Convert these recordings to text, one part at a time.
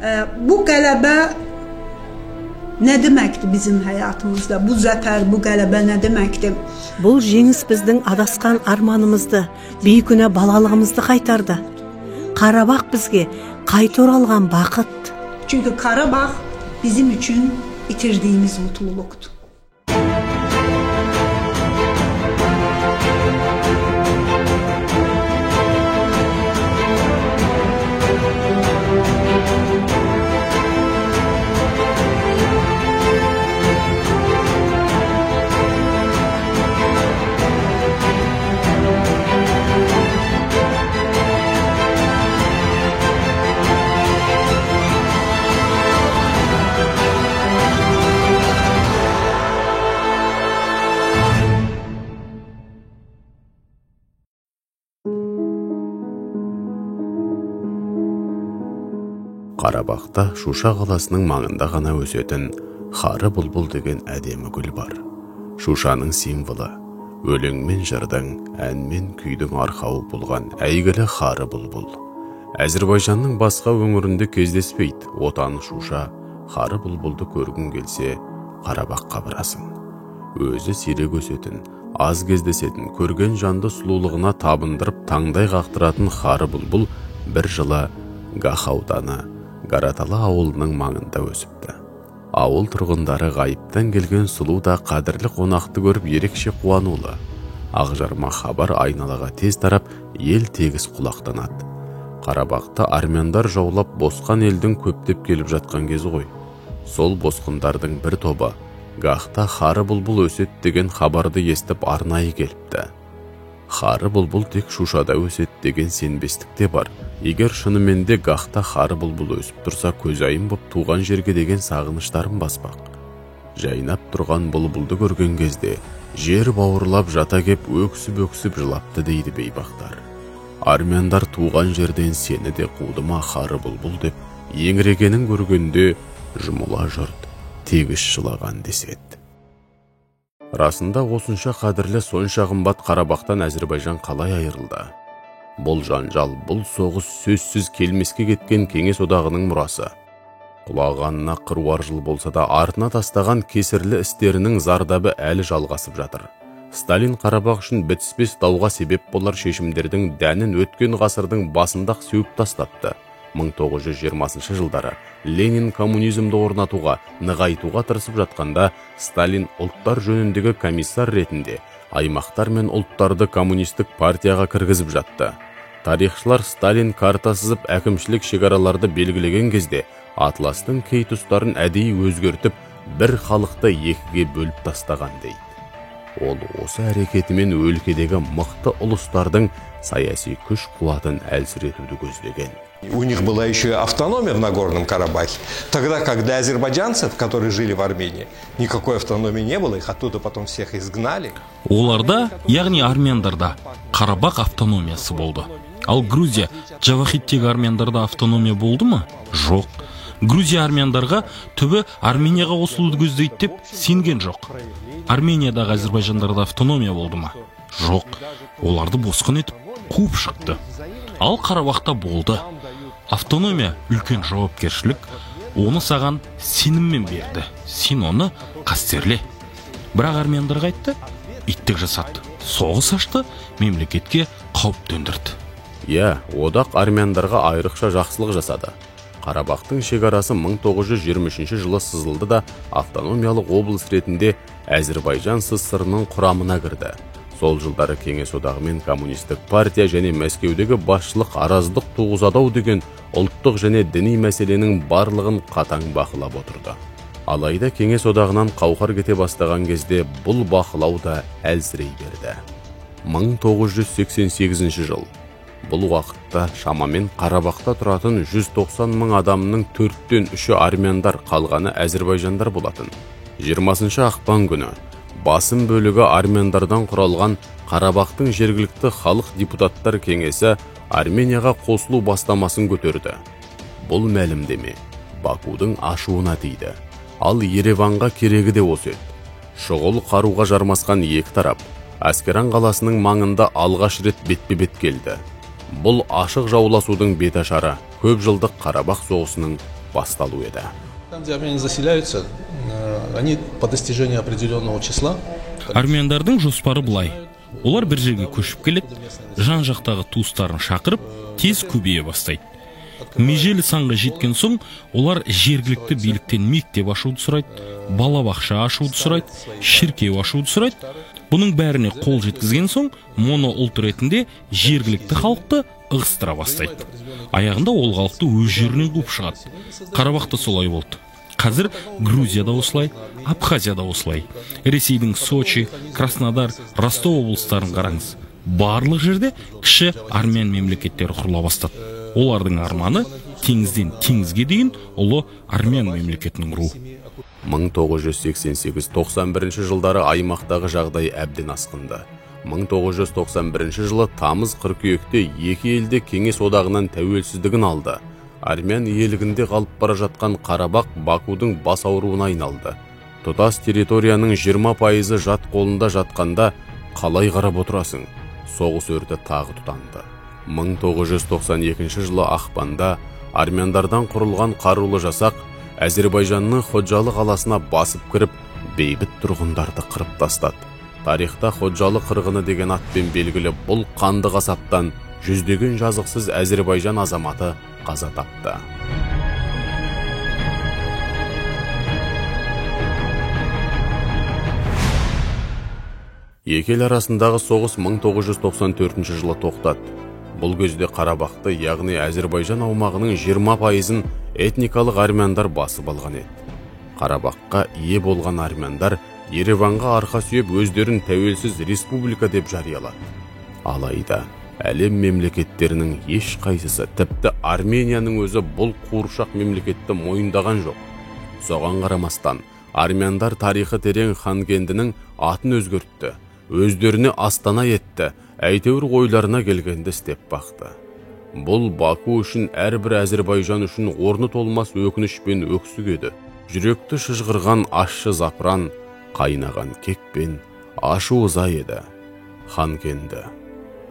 Bu qələbə nə deməkdir bizim həyatımızda? Bu zəfər, bu qələbə nə deməkdir? Бұл жеңіс біздің адасқан арманымызды, бейкүнә балалығымызды қайтарды. Қарабақ бізге қайта оралған бақыт. Çünki Qarabağ bizim üçün itirdiyimiz mutluluqdur. Қарабақта Шуша қаласының маңында ғана өсетін Қары бұлбұл деген әдемі гүл бар. Шушаның символы өлең мен жырдың, ән мен күйдің арқауы болған әйгілі Қары бұлбұл. Әзірбайжанның басқа өңірінде кездеспейді. Отаны Шуша, Қары бұлбұлды көргің келсе, Қарабаққа барасың. Өзі сирек өсетін, аз кездесетін, көрген жанды сұлулығына табындырып таңдай қақтыратын Қары бұлбұл бір жылы Гах ауданы Гараталы ауылының маңында өсіпті. Ауыл тұрғындары ғайыптан келген сұлу да қадірлі қонақты көріп ерекше қуанулы. Ақжарма хабар айналаға тез тарап, ел тегіс құлақтанады. Қарабақта армяндар жаулап босқан елдің көптеп келіп жатқан кезі ғой. Сол босқындардың бір тобы Гахта Қары бұлбұл өсет деген хабарды естіп арнайы келіпті. Қары бұлбұл тек Шушада өсет деген сенбестікте бар. Егер шынымен де Гахта Қары бұлбұл өсіп тұрса, көзайым боп туған жерге деген сағыныштарын баспақ. Жайнап тұрған бұлбұлды көрген кезде жер бауырлап жата кеп өксіп жылапты дейді бейбақтар. Армяндар туған жерден сені де қуды ма Қары бұлбұл деп еңірегенін көргенде жұмыла жұрт тегіс жылаған деседі. Расында осынша қадірлі, сонша қымбат Қарабақтан Әзірбайжан қалай айырылды? Бұл жанжал, бұл соғыс сөзсіз келмеске кеткен Кеңес одағының мұрасы. Құлағанына қыруар жыл болса да артына тастаған кесірлі істерінің зардабы әлі жалғасып жатыр. Сталин Қарабақ үшін бітіспес дауға себеп болар шешімдердің дәнін өткен ғасырдың басындақ сеуіп тастапты. 1920 жылдары Ленин коммунизмді орнатуға, нығайтуға тырысып жатқанда, Сталин ұлттар жөніндегі комиссар ретінде аймақтар мен ұлттарды коммунистік партияға кіргізіп жатты. Тарихшылар Сталин карта сызып әкімшілік шекараларды белгілеген кезде атластың кей тұстарын әдейі өзгертіп, бір халықты екіге бөліп тастаған дейді. Ол осы әрекетімен өлкедегі мықты ұлыстардың саяси күш қуатын әлсіретуді көздеген. У них была еще автономия в Нагорном Карабахе, тогда как для азербайджанцев, которые жили в Армении, никакой автономии не было, их оттуда потом всех изгнали. Оларда, яғни армяндарда, Қарабақ автономиясы болды. Ал Грузия, Джавахиттегі армяндарда автономия болды ма? Жоқ. Грузия армяндарға түбі Арменияға қосылуды көздейді деп сенген жоқ. Армениядағы азербайжандарда автономия болды ма? Жоқ. Оларды босқын етіп қуып шықты. Ал Қарабақта болды. Автономия үлкен жауапкершілік, оны саған сеніммен берді. Сен оны қастерле. Бірақ армяндарға айтты, иттік жасады. Соғыс ашты, мемлекетке қауіп төндірді. Одақ армяндарға айрықша жақсылық жасады. Қарабақтың шекарасы 1923 жылы сызылды да автономиялық облыс ретінде Әзірбайжан СССР-ның құрамына кірді. Сол жылдары Кеңес одағы мен коммунистік партия және Мәскеудегі басшылық араздық туғызады деген ұлттық және діни мәселенің барлығын қатаң бақылап отырды. Алайда Кеңес одағынан қауқар кете бастаған кезде бұл бақылау да әлсірей берді. 1988 жыл. Бұл уақытта шамамен Қарабақта тұратын 190 мың адамның 4-тен 3-і армяндар, қалғаны әзірбайжандар болатын. 20 ақпан күні басым бөлігі армяндардан құралған Қарабақтың жергілікті халық депутаттар кеңесі Арменияға қосылу бастамасын көтерді. Бұл мәлімдеме Бакудың ашуына тиді. Ал Ереванға керегі де осы еді. Шұғыл қаруға жармасқан екі тарап Аскеран қаласының маңында алғаш рет бетпе-бет келді. Бұл ашық жауласудың беташары көп жылдық Қарабақ соғысының басталу еді. Там, где армяне заселяются, они по достижению определенного числа. Армяндардың жоспары былай. Олар бір жерге көшіп келеді, жан жақтағы туыстарын шақырып, тез көбейе бастайды. Межелі санға жеткен соң, олар жергілікті биліктен мектеп ашуды сұрайды, балабақша ашуды сұрайды, шіркеу ашуды сұрайды. Бұның бәріне қол жеткізген соң, моно ұлт ретінде жергілікті халықты ығыстыра бастайды. Аяғында ол халықты өз жерінен қуып шығады. Қарабақта солай болды. Қазір Грузияда осылай, Абхазияда осылай. Ресейдің Сочи, Краснодар, Ростов облыстарын қараңыз. Барлық жерде кіші армян мемлекеттері құрыла бастады. Олардың арманы теңізден теңізге дейін ұлы армян мемлекетінің құру. 1988-91 жылдары аймақтағы жағдай әбден асқынды. 1991 жылы тамыз қыркүйекте екі елде Кеңес одағынан тәуелсіздігін алды. Армян иелігінде қалып бара жатқан Қарабақ Бакудың бас ауруына айналды. Тұтас территорияның 20% жат қолында жатқанда қалай қарап отырасың? Соғыс өрті тағы тұтанды. 1992 жылы ақпанда армяндардан құрылған қарулы жасақ Әзербайжанның Ходжалы қаласына басып кіріп, бейбіт тұрғындарды қырып тастады. Тарихта Ходжалы қырғыны деген атпен белгілі бұл қанды қасаптан жүздеген жазықсыз Әзербайжан азаматы қаза тапты. Екі ел арасындағы соғыс 1994 жылы тоқтады. Бұл кезде Қарабақты, яғни Әзербайжан аумағының 20%-ын этникалық армяндар басып алған еді. Қарабаққа ие болған армяндар Ереванға арқа сүйеп өздерін тәуелсіз республика деп жариялады. Алайда әлем мемлекеттерінің еш қайсысы, тіпті Арменияның өзі бұл қуыршақ мемлекетті мойындаған жоқ. Соған қарамастан, армяндар тарихы терең Ханкендінің атын өзгертті, өздеріне астана етті, әйтеуір ойларына келгенді істеп бақты. Бұл Баку үшін, әрбір Әзербайжан үшін орны толмас өкініш пен өксік еді. Жүректі шыжғырған ащы запыран, қайнаған кекпен ашу ыза еді. Ханкенді,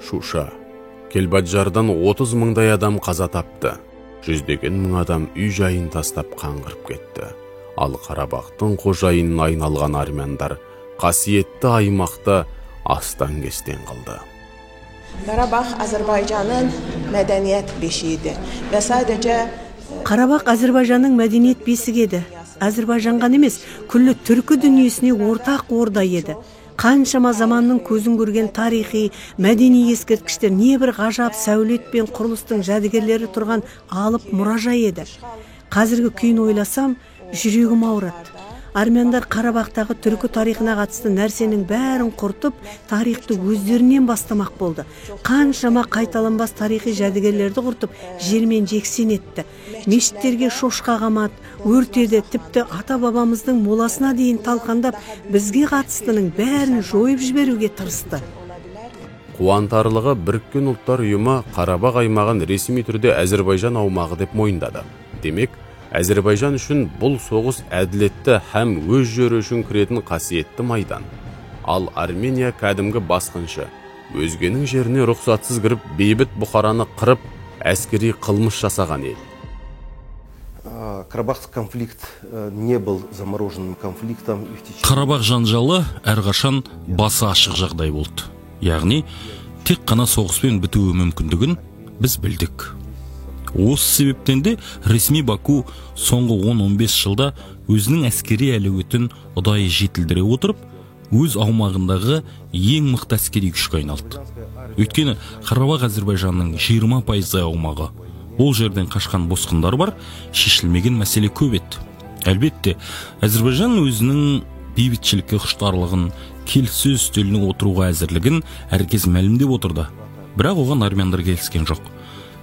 Шуша, Келбаджардан 30 мыңдай адам қаза тапты. Жүздеген мың адам үй жайын тастап қаңғырып кетті. Ал Қарабақтың қожайынына айналған армяндар қасиетті аймақты астан кестен қалды. Qarabağ Azərbaycanın mədəniyyət beşiğidir və sadəcə Қарабақ Әзербайжанның мәдениет бесігі еді. Әзербайжанған емес, күллі түркі дүниесіне ортақ орда еді. Қаншама заманның көзін көрген тарихи, мәдени ескерткіштер, небір ғажап сәулет пен құрылыстың жәдігерлері тұрған алып мұражай еді. Қазіргі күйін ойласам, жүрегім ауырады. Армяндар Қарабақтағы түркі тарихына қатысты нәрсенің бәрін құртып, тарихты өздерінен бастамақ болды. Қаншама қайталанбас тарихи жәдігерлерді құртып, жермен жексен етті. Мешіттерге шошқа қамат, өртеді, тіпті ата-бабамыздың моласына дейін талқандап, бізге қатыстының бәрін жойып жіберуге тырысты. Қуантарлығы, Біріккен ұлттар ұйымы Қарабақ аймағын ресми түрде Әзербайжан аумағы деп мойындады. Демек, Әзербайжан үшін бұл соғыс әділетті һәм өз жері үшін кіретін қасиетті майдан. Ал Армения кәдімгі басқыншы, өзгенің жеріне рұқсатсыз кіріп, бейбіт бұқараны қырып, әскери қылмыс жасаған ел. Карабахский конфликт не был замороженным конфликтом. Қарабақ жанжалы әрқашан басы ашық жағдай болды. Яғни, тек қана соғыспен бітуі мүмкіндігін біз білдік. Осы себептен де ресми Баку соңғы 10-15 жылда өзінің әскери әлеуетін ұдайы жетілдіре отырып, өз аумағындағы ең мықты әскери күшке айналды. Өйткені Қарабақ Әзербайжанның 20% аумағы. Ол жерден қашқан босқындар бар, шешілмеген мәселе көп еді. Әлбетте, Әзербайжан өзінің бейбітшілікке құштарлығын, келіссөз үстеліне отыруға әзірлігін әркез мәлімдеп отырды. Бірақ оған армяндар келіскен жоқ.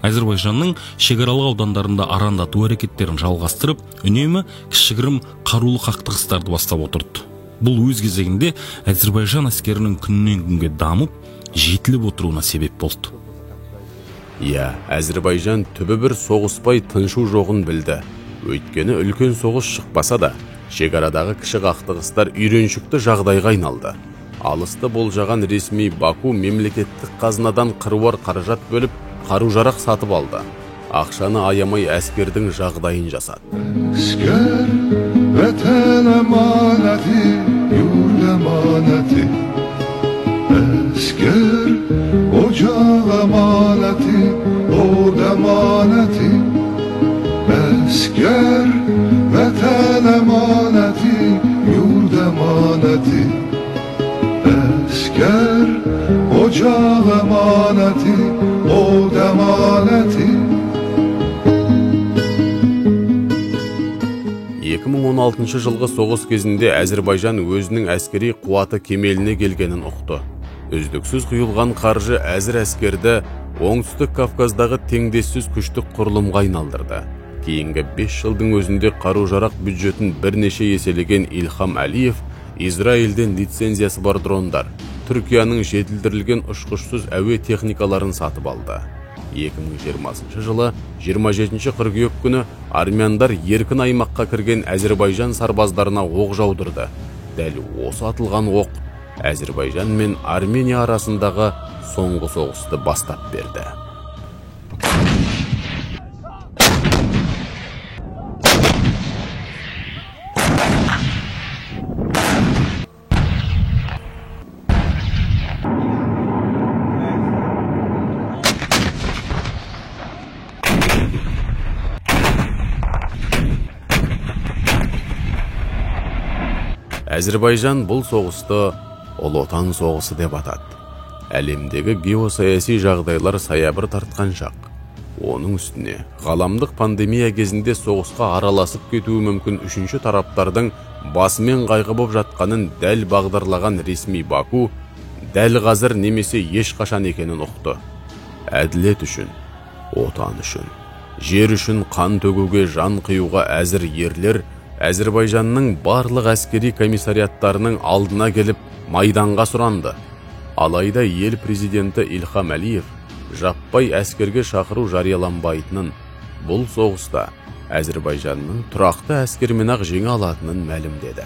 Әзербайжанның шекаралық аудандарында арандату әрекеттерін жалғастырып, үнемі кішігірім қарулы қақтығыстарды бастап отырды. Бұл өз кезегінде Әзербайжан әскерінің күннен күнге дамып, жетіліп отыруына себеп болды. Әзербайжан түбі бір соғыспай тыншу жоғын білді. Өйткені үлкен соғыс шықпаса да, шекарадағы кіші қақтығыстар үйреншікті жағдайға айналды. Алысты болжаған ресми Баку мемлекеттік қазынадан қыруар қаражат бөліп, қару-жарақ сатып алды. ақшаны аямай әскердің жағдайын жасады. Əskər vətən əmanəti, yurd əmanəti. Əskər ocaq əmanəti, od əmanəti. Əskər vətən əmanəti, yurd əmanəti. Əskər ocaq əmanəti, od əmanəti. 2016 жылғы соғыс кезінде Әзірбайжан өзінің әскери қуаты кемеліне келгенін ұқты. Үздіксіз құйылған қаржы әзір әскерді оңтүстік Кавказдағы теңдессіз күштік құрылымға айналдырды. Кейінгі 5 жылдың өзінде қару-жарақ бюджетін бірнеше еселеген Илхам Әлиев Израильден лицензиясы бар дрондар, Түркияның жетілдірілген ұшқышсыз әуе техникаларын сатып алды. 2020 жылы 27 қыркүйек күні армяндар еркін аймаққа кірген Әзірбайжан сарбаздарына оқ жаудырды. Дәл осы атылған оқ Әзірбайжан мен Армения арасындағы соңғы соғысты бастап берді. Әзірбайжан бұл соғысты Ұлы Отан соғысы деп атады. Әлемдегі геосаяси жағдайлар саябыр тартқан шақ. Оның үстіне ғаламдық пандемия кезінде соғысқа араласып кетуі мүмкін үшінші тараптардың басымен қайғы боп жатқанын дәл бағдарлаған ресми Баку дәл қазір немесе ешқашан екенін ұқты. Әділет үшін, отан үшін, жер үшін қан төгуге, жан қиюға әзір ерлер Әзірбайжанның барлық әскери комиссариаттарының алдына келіп майданға сұранды. Алайда ел президенті Илхам Әлиев жаппай әскерге шақыру жарияланбайтынын, бұл соғыста Әзірбайжанның тұрақты әскермен ақ жеңе алатынын мәлімдеді.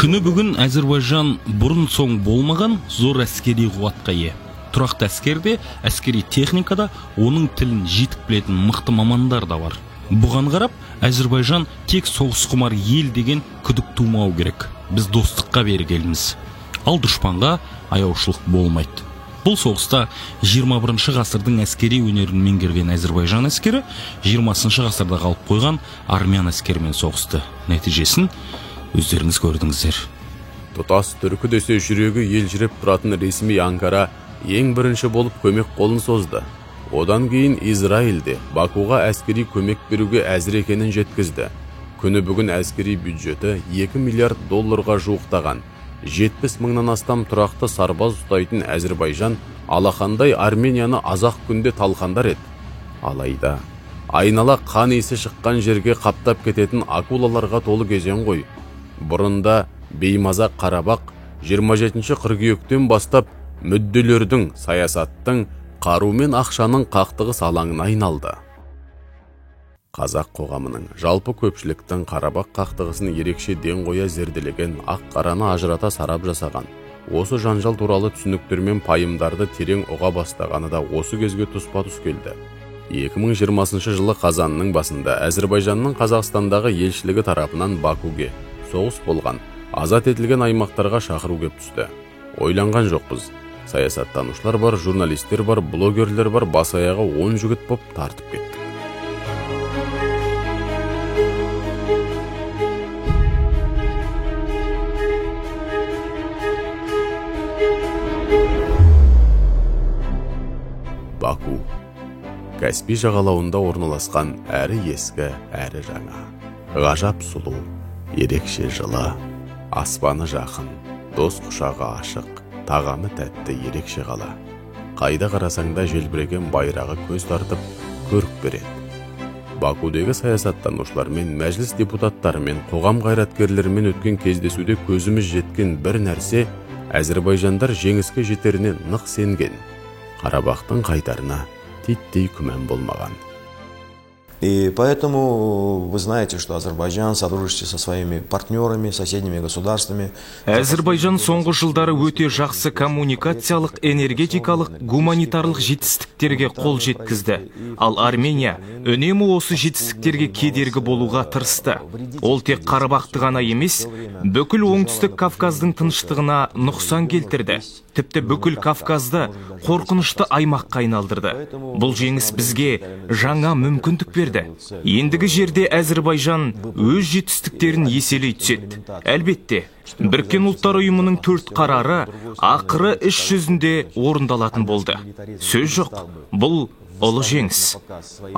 Күні бүгін Әзірбайжан бұрын соң болмаған зор әскери қуатқа ие. Тұрақты әскерде, әскери техникада оның тілін жетік білетін мықты мамандар да бар. Бұған қарап, Әзірбайжан тек соғыс құмар ел деген күдік тумау керек. Біз достыққа берекеліміз. Ал дұшпанға аяушылық болмайды. Бұл соғыста 21 ғасырдың әскери өнерін меңгерген Әзірбайжан әскері 20 ғасырда қалып қойған армян әскерімен соғысты. Нәтижесін өздеріңіз көрдіңіздер. Тұтас түркі десе жүрегі елжіреп тұратын ресми Анкара ең бірінші болып көмек қолын созды. Одан кейін Израильде Бакуға әскери көмек беруге әзір екенін жеткізді. Күні бүгін әскери бюджеті 2 миллиард долларға жуықтаған. 70 мыңнан астам тұрақты сарбаз ұстайтын Әзірбайжан алақандай Арменияны азақ күнде талқандар еді. Алайда айнала қан иісі шыққан жерге қаптап кететін акулаларға толы кезең ғой. Бұрында беймаза Қарабақ 27 қыркүйектен бастап мүдделердің, саясаттың, қару мен ақшаның қақтығыс алаңына айналды. Қазақ қоғамының жалпы көпшіліктің Қарабақ қақтығысын ерекше ден қоя зерделеген, ақ-қараны ажырата сарап жасаған, осы жанжал туралы түсініктер пайымдарды терең ұға бастағаны да осы кезге тұспа-тұс келді. 2020 жылы қазанның басында Әзірбайжанның Қазақстандағы елшілігі тарапынан Бакуге соғыс болған, азат етілген аймақтарға шақыру кеп түсті. Ойланған жоқпыз. Саясаттанушылар бар, журналистер бар, блогерлер бар, бас аяғы 10 жігіт боп тартып кеттік. Баку Каспий жағалауында орналасқан әрі ескі, әрі жаңа. Ғажап сұлу, ерекше жылы, аспаны жақын, дос құшағы ашық, тағамы тәтті ерекше қала. Қайда қарасаңда желбіреген байрағы көз тартып, көрік береді. Бакудегі саясаттанушылармен, мәжіліс депутаттарымен, қоғам қайраткерлерімен өткен кездесуде көзіміз жеткен бір нәрсе, Әзірбайжандар жеңіске жетеріне нық сенген. Қарабақтың қайтарына титтей күмән болмаған. И поэтому вы знаете, что Азербайджан, сотрудничает со своими партнерами, соседними государствами. Әзірбайжан соңғы жылдары өте жақсы коммуникациялық, энергетикалық, гуманитарлық жетістіктерге қол жеткізді. Ал Армения үнемі осы жетістіктерге кедергі болуға тырысты. Ол тек Қарабақты ғана емес, бүкіл оңтүстік Кавказдың тыныштығына нұқсан келтірді. Тіпті бүкіл Кавказды қорқынышты аймаққа айналдырды. Бұл жеңіс бізге жаңа мүмкіндік берді. Ендігі жерде Әзірбайжан өз жетістіктерін еселей түседі. Әлбетте, Біріккен ұлттар ұйымының 4 қарары ақыры іс жүзінде орындалатын болды. Сөз жоқ, бұл ұлы жеңіс.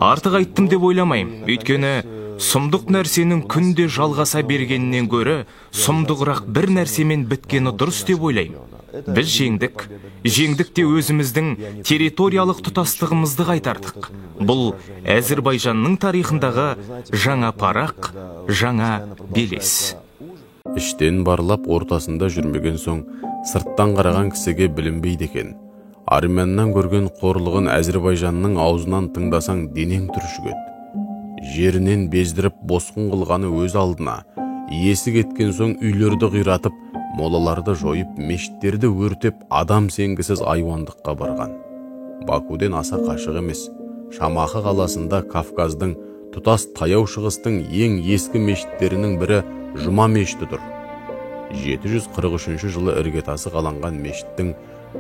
Артық айттым деп ойламайым, өйткені сұмдық нәрсенің күнде жалғаса бергеннен гөрі сұмдығырақ бір нәрсемен біткені дұрыс деп ойлаймын. Біз жеңдік те өзіміздің территориялық тұтастығымызды қайтардық. Бұл Әзірбайжанның тарихындағы жаңа парақ, жаңа белес. Іштен барлап ортасында жүрмеген соң, сырттан қараған кісіге білінбейді екен. Армяннан көрген қорлығын Әзірбайжанның аузынан тыңдасаң денең түршігеді. Жерінен бездіріп босқын қылғаны өз алдына, иесі кеткен соң үйлерді қиратып, молаларды жойып, мешіттерді өртеп, адам сенгісіз айуандыққа барған. Бакуден аса қашық емес, Шамахы қаласында Кавказдың тұтас таяу шығыстың ең ескі мешіттерінің бірі Жұма мешіті тұр. 743 жылы іргетасы қаланған мешіттің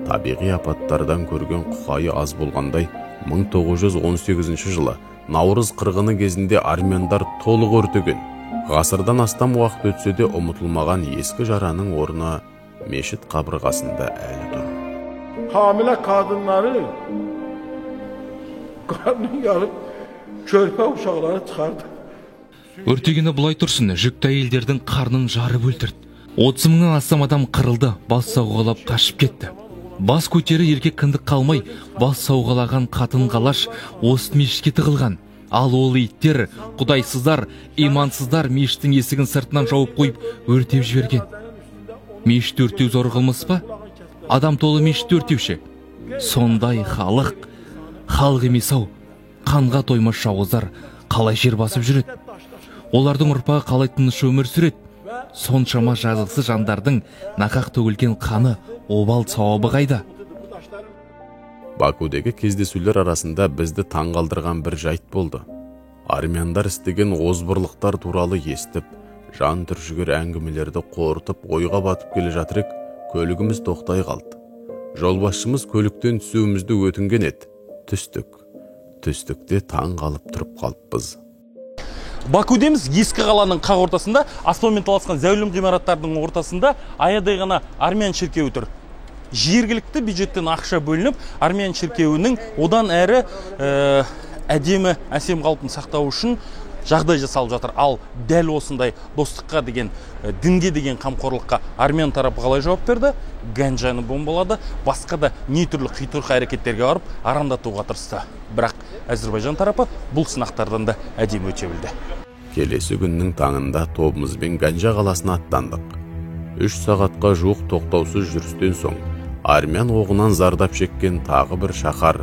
табиғи апаттардан көрген құқайы аз болғандай, 1918 жылы Наурыз қырғыны кезінде армяндар толық өртеген. Ғасырдан астам уақыт өтсе де ұмытылмаған ескі жараның орны мешіт қабырғасында әлі тұр. Hamile kadınları karnını yarıp körpe uşaqları çıxardı. Өртегені бұлай тұрсын, жүкті әйелдердің қарнын жарып өлтірді. 30 мыңнан астам адам қырылды, бас сауғалап қашып кетті. Бас көтері еркек кіндік қалмай, бас сауғалаған қатын қалаш осы мешітке тығылған. Ал ол иттер, құдайсыздар, имансыздар мешіттің есігін сыртынан жауып қойып, өртеп жіберген. Мешіт өртеу зор қылмыс па? Адам толы мешіт өртеуші. Сондай халық емес-ау, қанға тоймас жауыздар қалай жер басып жүреді? Олардың ұрпағы қалай тыныш өмір сүреді? Соншама жазықсыз жандардың нақақ төгілген қаны, обал сауабы қайда? Бакудегі кездесулер арасында бізді таңғалдырған бір жайт болды. Армяндар істеген озбырлықтар туралы естіп, жан түршігер әңгімелерді қорытып, ойға батып келе жатырық, көлігіміз тоқтай қалды. Жолбасшымыз көліктен түсуімізді өтінген еді. Түстікте таң қалып тұрып қалыппыз. Бакудеміз ескі қаланың қақ ортасында, аспанмен таласқан зәулім ғимараттардың ортасында аядай ғана армян шіркеуі тұр. Жергілікті бюджеттен ақша бөлініп, армян шіркеуінің одан әрі әдемі әсем қалпын сақтау үшін жағдай жасалып жатыр. Ал дәл осындай достыққа деген, дінге деген қамқорлыққа армян тарапы қалай жауап берді? Ганжаны бомбалады, басқа да не түрлі қитұрқы әрекеттерге барып арандатуға тырысты. Бірақ Әзірбайжан тарапы бұл сынақтардан да әдемі өте білді. Келесі күннің таңында тобымызбен Ганжа қаласына аттандық. 3 сағатқа жуық тоқтаусыз жүрістен соң, армян оғынан зардап шеккен тағы бір шаһар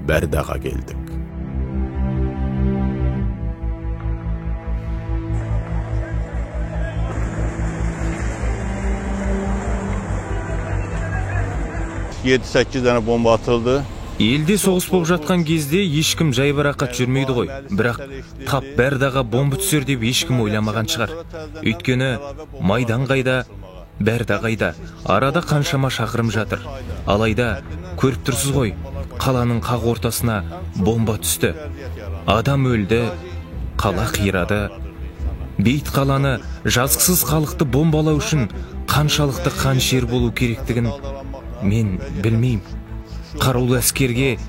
Бәрдаға келдік. Tane bomba atıldı. Елде соғыс болып жатқан кезде ешкім жайбарақат жүрмейді ғой. Бірақ тап Бәрдаға бомба түсер деп ешкім ойламаған шығар. Өйткені майдан қайда, Бәрда қайда, арада қаншама шақырым жатыр. Алайда көріп тұрсыз ғой, қаланың қақ ортасына бомба түсті. Адам өлді, қала қирады. Бейт қаланы жазықсыз халықты бомбалау үшін қаншалықты қаншер болу керектігін мен білмеймін. Қарулы әскерге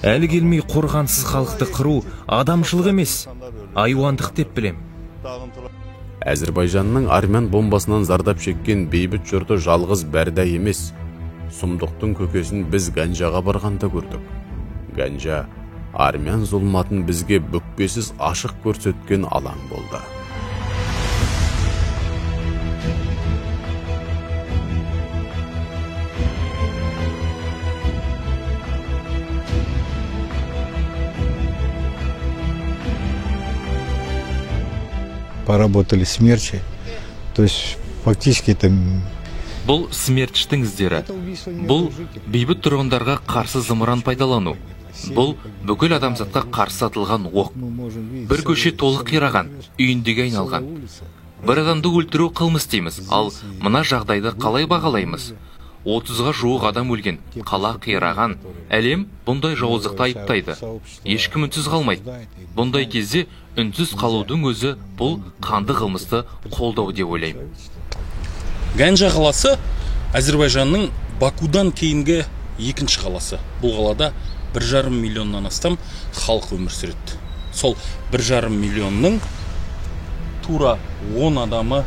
әлі келмей қорғансыз халықты қыру адамшылық емес, айуандық деп білем. Әзірбайжанның армян бомбасынан зардап шеккен бейбіт жұрты жалғыз Бәрда емес. Сұмдықтың көкесін біз Ганжаға барғанда көрдік. Ганжа армян зұлматын бізге бүкпесіз ашық көрсеткен алаң болды. поработали смерчи. То есть фактически это... Бұл смерчтің іздері. Бұл бейбіт тұрғындарға қарсы зымыран пайдалану. Бұл бүкіл адамзатқа қарсы атылған оқ. Бір көше толық қираған, үйіндегі айналған. Бір адамды өлтіру қылмыс дейміз, ал мына жағдайды қалай бағалаймыз? 30-ға жуық адам өлген, қала қираған. Әлем бұндай жауыздықты айыптайды. Ешкім үнсіз қалмайды. Бұндай кезде үнсіз қалудың өзі бұл қанды қылмысты қолдау деп ойлаймын. Ганжа қаласы Әзербайжанның Бакудан кейінгі екінші қаласы. Бұл қалада 1,5 миллионнан астам халық өмір сүреді. Сол 1,5 миллионның тура 10 адамы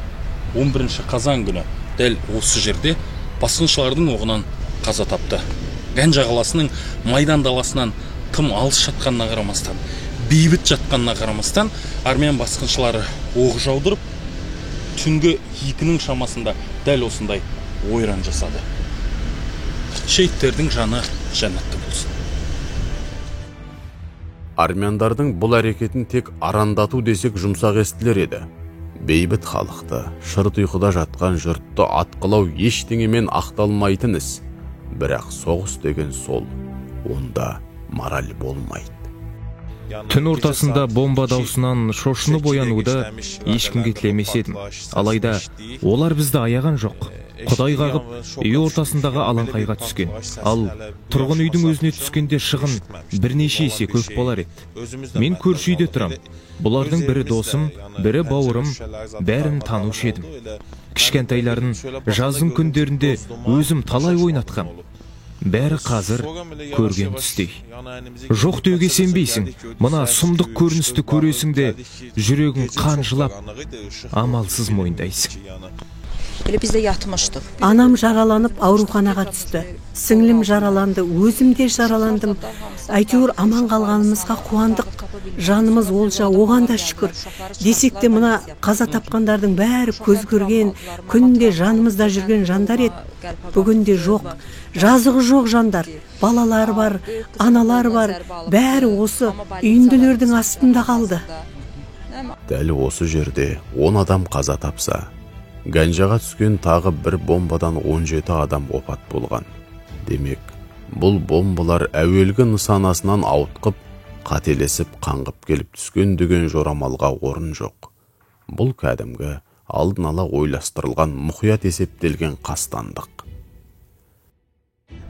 11 қазан күні дәл осы жерде басқыншылардың оғынан қаза тапты. Ганжа қаласының Майдан даласынан тым алыс жатқанына қарамастан, бейбіт жатқанына қарамастан, армян басқыншылары оқ жаудырып, түнгі 2-нің шамасында дәл осындай ойран жасады. Шейіттердің жаны жәннатта болсын. Армяндардың бұл әрекетін тек арандату десек жұмсақ естілер еді. Бейбіт халықты, шырт ұйқыда жатқан жұртты атқылау ештеңемен ақталмайтын іс. Бірақ соғыс деген сол, онда мораль болмайды. Түн ортасында бомба даусынан шошынып оянуды ешкімге тілемес едім. Алайда олар бізді аяған жоқ. Құдай қағып, үй ортасындағы алаңқайға түскен. Ал тұрғын үйдің өзіне түскенде шығын бірнеше есе көп болар еді. Мен көрші үйде тұрам. Бұлардың бірі досым, бірі бауырым, бәрін танушы едім. Кішкентайларын жаздың күндерінде өзім талай ойнатқам. Бәрі қазір көрген түстей. Жоқ деуге сенбейсің. Мына сұмдық көріністі көресің де жүрегің қан жылап, амалсыз мойындайсың. Bizde yatmıştık. Anam жараланып ауруханаға түсті. Сіңлім жараланды, өзім де жараландым. Әйтеуір аман қалғанымызға қуандық. Жанымыз олжа, оған да шүкір. Десек те мына қаза тапқандардың бәрі көз көрген, күнде жанымызда жүрген жандар еді. Бүгінде жоқ, жазығы жоқ жандар. Балалар бар, аналар бар, бәрі осы үйінділердің астында қалды. Дәл осы жерде 10 адам қаза тапса, Ганжаға түскен тағы бір бомбадан 17 адам опат болған. Демек, бұл бомбалар әуелгі нысанасынан ауытқып, қателесіп қаңғып келіп түскен деген жорамалға орын жоқ. Бұл кәдімгі алдын ала ойластырылған, мұқият есептелген қастандық.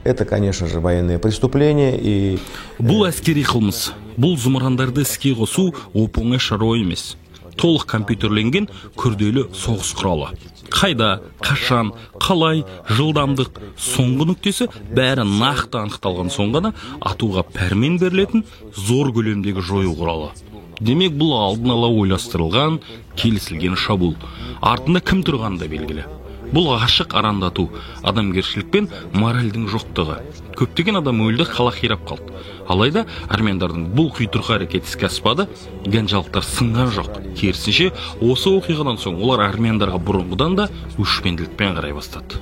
Это, конечно же, военные преступления и... Бұл әскери қылмыс. Бұл зымырандарды іске қосу оп-оңай шаруа емес. Толық компьютерленген күрделі соғыс құралы. Қайда, қашан, қалай, жылдамдық, соңғы нүктесі бәрі нақты анықталған соң ғана атуға пәрмен берілетін зор көлемдегі жою құралы. Демек бұл алдын ала ойластырылған, келісілген шабуыл. Артында кім тұрғаны да белгілі. Бұл ғашық арандату, адамгершілік пен моральдің жоқтығы. Көптеген адам өлді, қала қирап қалды. Алайда армяндардың бұл құйтырқы әрекет іске аспады, ганжалықтар сынған жоқ. Керісінше, осы оқиғадан соң олар армяндарға бұрынғыдан да өшпенділікпен қарай бастады.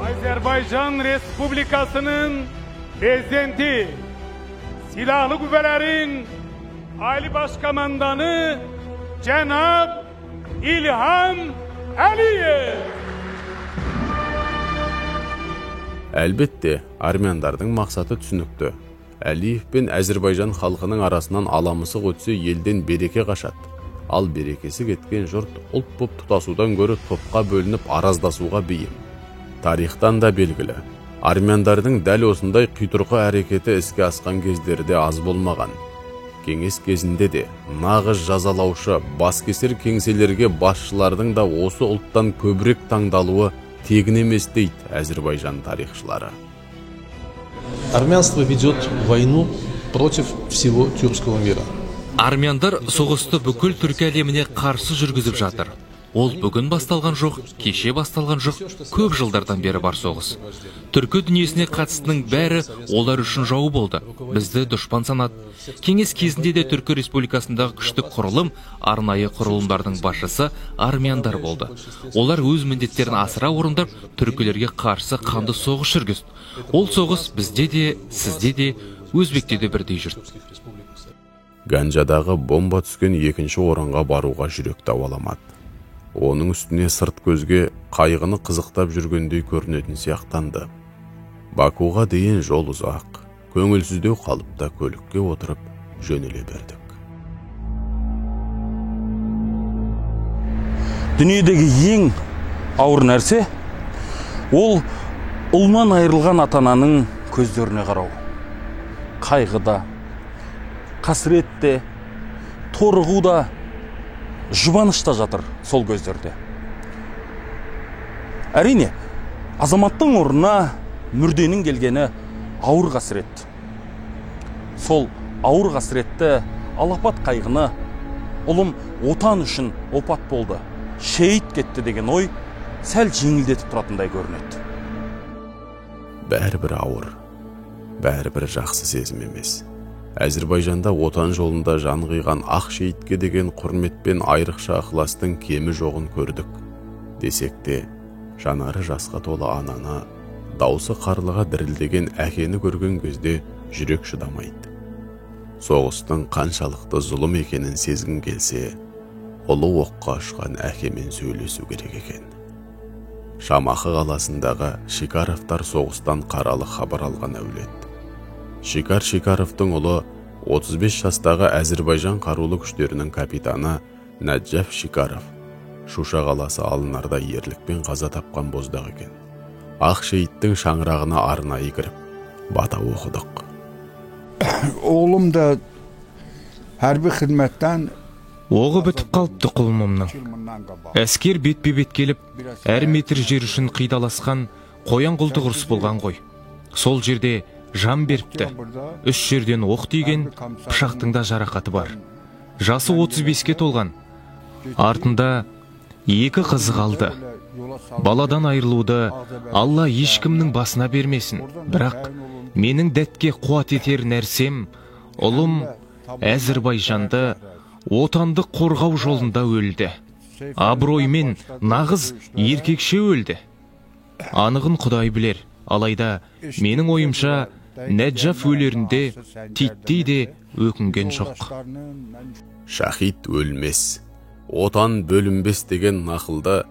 Azerbaycan Respublikası'nın prezidenti, Silahlı Kuvvetlerin Ali Başkomandanı Cenab İlham Aliyev. Әлбетте, армяндардың мақсаты түсінікті. Әлиев пен Әзербайжан халқының арасынан аламысы өтсе елден береке қашады. Ал берекесі кеткен жұрт ұлт боп тұтасудан гөрі топқа бөлініп араздасуға бейім. Тарихтан да белгілі. Армяндардың дәл осындай құйтырқы әрекеті іске асқан кездерде аз болмаған. Кеңес кезінде де нағыз жазалаушы, баскесер кеңселерге басшылардың да осы ұлттан көбірек таңдалуы тегін емес дейді Әзербайжан тарихшылары. Армянство ведет войну против всего тюркского мира. Армяндар соғысты бүкіл түркі әлеміне қарсы жүргізіп жатыр. Ол бүгін басталған жоқ, кеше басталған жоқ, көп жылдардан бері бар соғыс. Түркі дүниесіне қатыстының бәрі олар үшін жау болды. Бізді дұшпан санады. Кеңес кезінде де Түркі Республикасындағы күштік құрылым, арнайы құрылымдардың басшысы армяндар болды. Олар өз міндеттерін асыра орындап, түркілерге қарсы қанды соғыс жүргізді. Ол соғыс бізде де, сізде де, өзбекте де бірдей жүрді. Ганжадағы бомба түскен екінші орынға баруға жүрек дауаламады. Оның үстіне сырт көзге қайғыны қызықтап жүргендей көрінетін сияқтанды. Бакуға дейін жол ұзақ, көңілсіздеу қалыпта көлікке отырып жөнеле бердік. Дүниедегі ең ауыр нәрсе ол ұлынан айырылған ата-ананың көздеріне қарау. Қайғыда, қасіретте, торығуда, жұбанышта жатыр сол көздерде. Әрине, азаматтың орнына мүрденің келгені ауыр қасірет. Сол ауыр қасіретті, алапат қайғыны ұлым отан үшін опат болды, шейіт кетті деген ой сәл жеңілдетіп тұратындай көрінеді. Бәрібір ауыр, бәрібір жақсы сезім емес. Әзірбайжанда отан жолында жан қиған ақ шейітке деген құрметпен айрықша ықыластың кемі жоғын көрдік. Десек те, жанары жасқа толы ананы, даусы қарлыға дірілдеген әкені көрген кезде жүрек шыдамайды. Соғыстың қаншалықты зұлым екенін сезгің келсе, ұлы оққа ұшқан әкемен сөйлесу керек екен. Шамахы қаласындағы Шикаровтар соғыстан қаралы хабар алған әулет. Шикар Шикаровтың ұлы 35 жастағы Әзірбайжан қарулы күштерінің капитаны Наджаф Шикаров Шуша қаласы алынарда ерлікпен қаза тапқан боздақ екен. Ақ шейіттің шаңырағына арнайы кіріп, бата оқыдық. Oğlum da hərbi xidmətdən Оғы бітіп қалыпты құлымымның. Әскер бетпе-бет келіп, әр метр жер үшін қидаласқан қоян құлдық ұрыс болған ғой. Сол жерде жан беріпті. 3 жерден оқ тиген, пышақтың да жарақаты бар. Жасы 35-ке толған. Артында 2 қызы қалды. Баладан айырылуды Алла ешкімнің басына бермесін. Бірақ менің дәтке қуат етер нәрсем, ұлым Әзірбайжанды отанды қорғау жолында өлді. Абыроймен нағыз еркекше өлді. Анығын Құдай білер. Алайда менің ойымша Наджаф өлерінде титтей де өкінген жоқ. Шахид өлмес, отан бөлінбес деген нақылды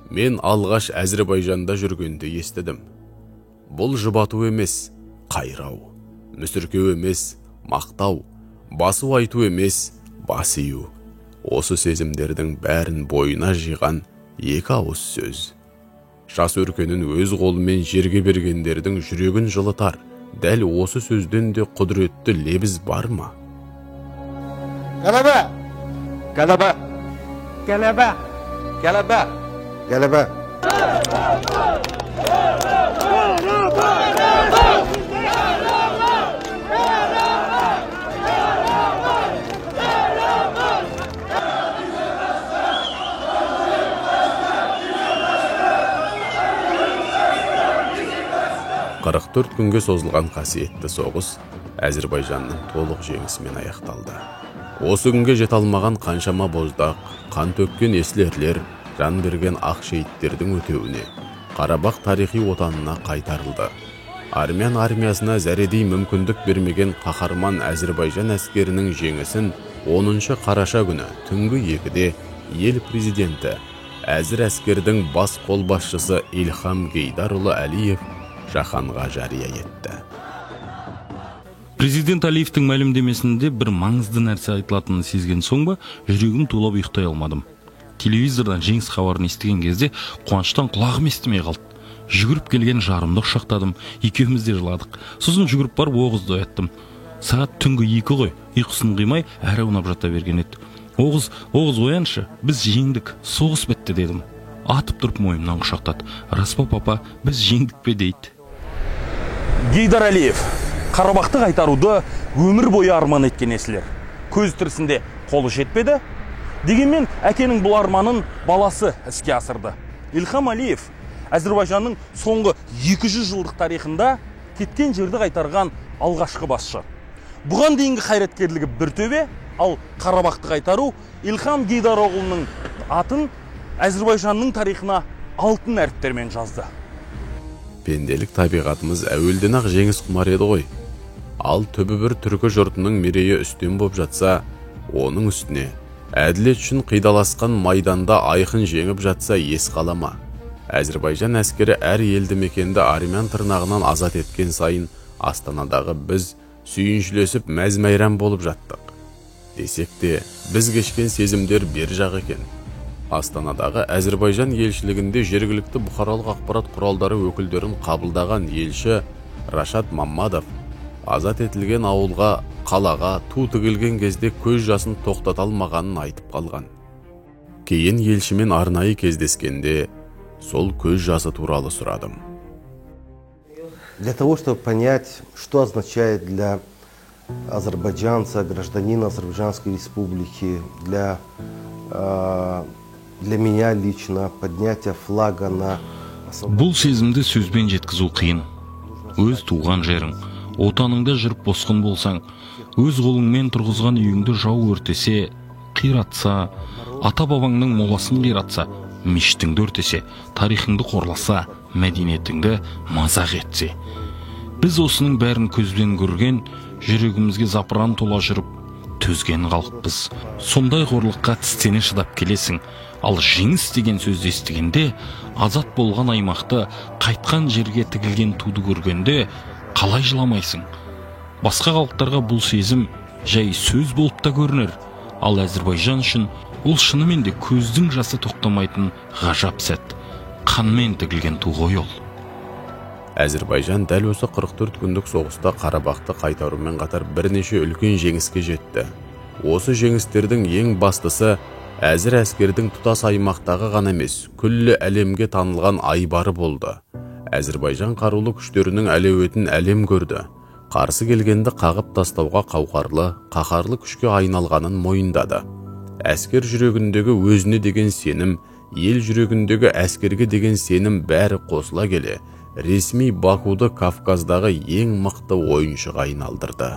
мен алғаш Әзірбайжанда жүргенде естідім. Бұл жұбату емес, қайрау, мүсіркеу емес, мақтау, басу айту емес, бас ию. Осы сезімдердің бәрін бойына жиған 2 ауыз сөз. Жас өркенін өз қолымен жерге бергендердің жүрегін жылытар, дәл осы сөзден де құдіретті лебіз бар ма? Qələbə! Qələbə! Qələbə! Qələbə! Qələbə! Қырық күнге созылған қасиетті соғыс Әзірбайжанның толық жеңісімен аяқталды. Осы күнге жете алмаған қаншама боздақ, қан төккен есіл ерлер, жан берген ақ шейіттердің өтеуіне, Қарабақ тарихи отанына қайтарылды. Армян армиясына зәредей мүмкіндік бермеген қаһарман Әзірбайжан әскерінің жеңісін 10 қараша күні түнгі 2-де ел президенті, әзір әскердің бас қолбасшысы Илхам Гейдарұлы Әлиев жаһанға жария етті. Президент Алиевтің мәлімдемесінде бір маңызды нәрсе айтылатынын сезген соң ба, жүрегім тулап ұйықтай алмадым. Телевизордан жеңіс хабарын естіген кезде қуаныштан құлағым естімей қалды. Жүгіріп келген жарымды құшақтадым, екеуміз де жыладық. Сосын жүгіріп барып Оғызды ояттым. Сағат түнгі 2 ғой, ұйқысын қимай әрі ұнап жата берген еді. Оғыз ояншы, біз жеңдік, соғыс бітті дедім. Атып тұрып мойымнан құшақтады. Рас па папа, біз жеңдік пе дейді. Гейдар Әлиев, Қарабақты қайтаруды өмір бойы арман еткен есілер. Көз тірісінде қолы жетпеді, Дегенмен әкенің бұл арманын баласы іске асырды. Ильхам Алиев Әзірбайжанның соңғы 200 жылдық тарихында кеткен жерді қайтарған алғашқы басшы. Бұған дейінгі қайраткерлігі бір төбе, ал Қарабақты қайтару Ильхам Гейдароғлының атын Әзірбайжанның тарихына алтын әріптермен жазды. Пенделік табиғатымыз әуелден-ақ жеңіс құмар еді ғой. Ал түбі бір түркі жұртының мерейі үстем боп жатса, оның үстіне әділет үшін қидаласқан майданда айқын жеңіп жатса ес қалама. Әзірбайжан әскері әр елді мекенді армян тырнағынан азат еткен сайын Астанадағы біз сүйіншілесіп мәз-мәйрам болып жаттық. Десек те, біз кешкен сезімдер бер жақ екен. Астанадағы Әзірбайжан елшілігінде жергілікті бұқаралық ақпарат құралдары өкілдерін қабылдаған елші Рашад Маммадов азат етілген ауылға, қалаға ту тігілген кезде көз жасын тоқтата алмағанын айтып қалған. Кейін елшімен арнайы кездескенде сол көз жасы туралы сұрадым. Для того, чтобы понять, что означает для азербайджанца, гражданина Азербайджанской республики, для меня лично поднятие флага на... Бұл сезімді сөзбен жеткізу қиын. Өз туған жерің, отаныңда жүріп босқын болсаң, өз қолыңмен тұрғызған үйіңді жау өртесе, қиратса, ата-бабаңның моласын қиратса, мешітіңді өртесе, тарихыңды қорласа, мәдениетіңді мазақ етсе. Біз осының бәрін көзбен көрген, жүрегімізге запыран тола жүріп, төзген қалыппыз. Сондай қорлыққа тістене шыдап келесің, ал жеңіс деген сөзді естігенде, азат болған аймақты, қайтқан жерге тігілген туды көргенде, қалай жыламайсың? Басқа халықтарға бұл сезім жай сөз болып та көрінер, ал Әзірбайжан үшін ол шынымен де көздің жасы тоқтамайтын ғажап сәт. Қанмен тігілген ту ғой ол. Әзірбайжан дәл осы 44 күндік соғыста Қарабақты қайтарумен қатар бірнеше үлкен жеңіске жетті. Осы жеңістердің ең бастысы әзір әскердің тұтас аймақтағы ғана емес, күллі әлемге танылған айбары болды. Әзірбайжан қарулы күштерінің әлеуетін әлем көрді. Қарсы келгенді қағып тастауға қауқарлы, қаһарлы күшке айналғанын мойындады. Әскер жүрегіндегі өзіне деген сенім, ел жүрегіндегі әскерге деген сенім бәрі қосыла келе, ресми Бакуды Кавказдағы ең мықты ойыншыға айналдырды.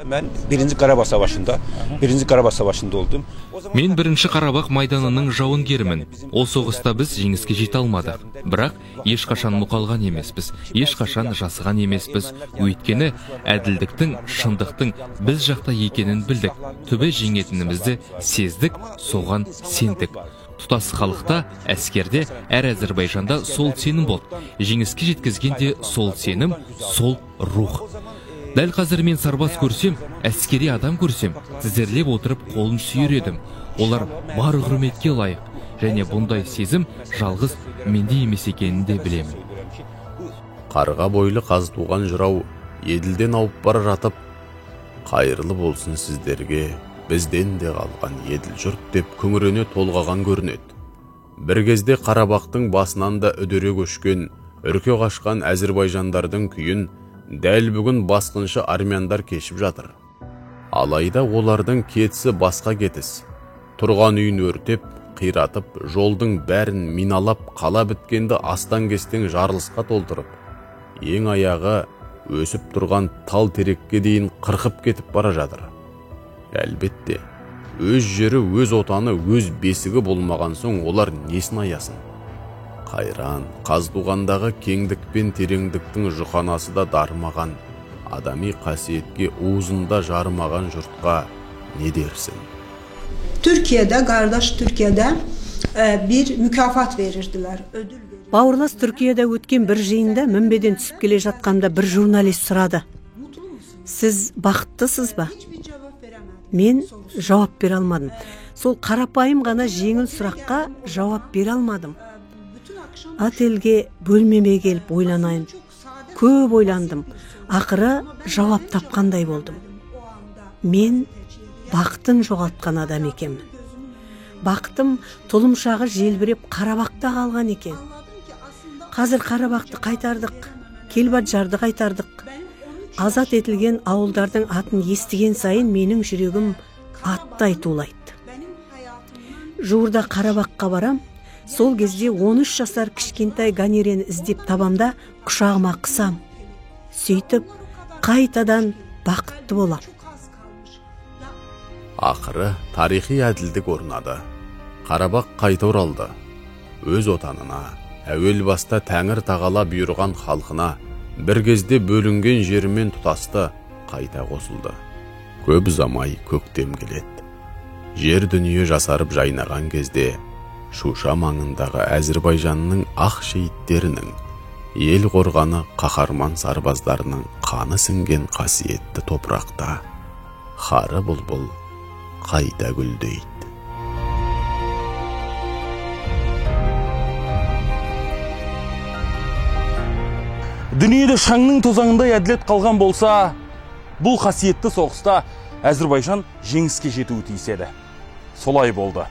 Мен Birinci Qarabağ Savaşı'nda oldum. Мен бірінші Қарабақ майданының жауынгерімін. Ол соғыста біз жеңіске жете алмадық. Бірақ ешқашан мұқалған емеспіз, ешқашан жасыған емеспіз. Өйткені әділдіктің, шындықтың біз жақта екенін білдік. Түбі жеңетінімізді сездік, соған сендік. Тұтас халықта, әскерде, әр Әзірбайжанда сол сенім болды. Жеңіске жеткізгенде сол сенім, сол рух. Дәл қазір мен сарбаз көрсем, әскери адам көрсем, тізерлеп отырып қолын сүйер едім. Олар бар құрметке лайық, және бұндай сезім жалғыз менде емес екенін де білемін. Қарға бойлы қаз туған жырау еділден ауып бара жатып, қайырлы болсын сіздерге, бізден де қалған еділ жұрт деп күңірене толғаған көрінеді. Бір кезде Қарабақтың басынан да үдере көшкен, үрке қашқан әзірбайжандардың күйін дәл бүгін басқыншы армяндар кешіп жатыр. Алайда олардың кетісі басқа кетіс. Тұрған үйін өртеп, қиратып, жолдың бәрін миналап, қала біткенді астан-кестен жарылысқа толтырып, ең аяғы өсіп тұрған тал терекке дейін қырқып кетіп бара жатыр. Әлбетте, өз жері, өз отаны, өз бесігі болмаған соң олар несін аясын? Қайран, Қазтуғандағы кеңдік пен тереңдіктің жұқанасы да дарымаған, адами қасиетке уызында жарымаған жұртқа не дерсің? Türkiye'de, kardeş Türkiye'de bir mükafat verirdiler, ödül verirdiler. Бауырлас Түркияда өткен бір жиында мінбеден түсіп келе жатқанда бір журналист сұрады. Сіз бақыттысыз ба? Мен жауап бере алмадым. Сол қарапайым ғана жеңіл сұраққа жауап бере алмадым. Отельге бөлмеме келіп ойланайын. Көп ойландым. Ақыры жауап тапқандай болдым. Мен бақытын жоғалтқан адам екенмін. Бақытым тұлымшағы желбіреп Қарабақта қалған екен. Қазір Қарабақты қайтардық, Келбаджарды қайтардық. Азат етілген ауылдардың атын естіген сайын менің жүрегім аттай тулайды. жуырда Қарабаққа барам, сол кезде 13 жасар кішкентай Ганерені іздеп табамда құшағыма қысам. Сөйтіп, қайтадан бақытты болам. Ақыры тарихи әділдік орнады. Қарабақ қайта оралды. Өз отанына, әуел баста Тәңір Тағала бұйырған халқына, бір кезде бөлінген жерімен тұтасты, қайта қосылды. Көп замай көктем келеді. Жер дүние жасарып жайнаған кезде, Шуша маңындағы Әзірбайжанның ақ шейіттерінің, ел қорғаны қаһарман сарбаздарының қаны сіңген қасиетті топырақта қары бұлбұл қайта гүлдейді. Дүниеде шаңның тозаңындай әділет қалған болса, бұл қасиетті соғыста Әзірбайжан жеңіске жетуі тиіс еді. Солай болды.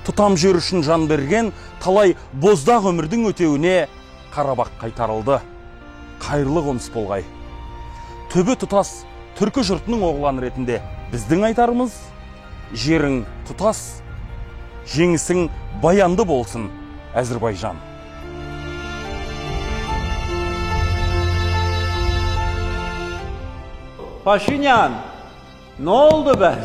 Тұтам жер үшін жан берген талай боздақ өмірдің өтеуіне Қарабақ қайтарылды. Қайырлы қоныс болғай. Төбе тұтас түркі жұртының оғланы ретінде біздің айтарымыз: жерің тұтас, жеңісің баянды болсын, Әзірбайжан. Paşinyan, ne oldu be?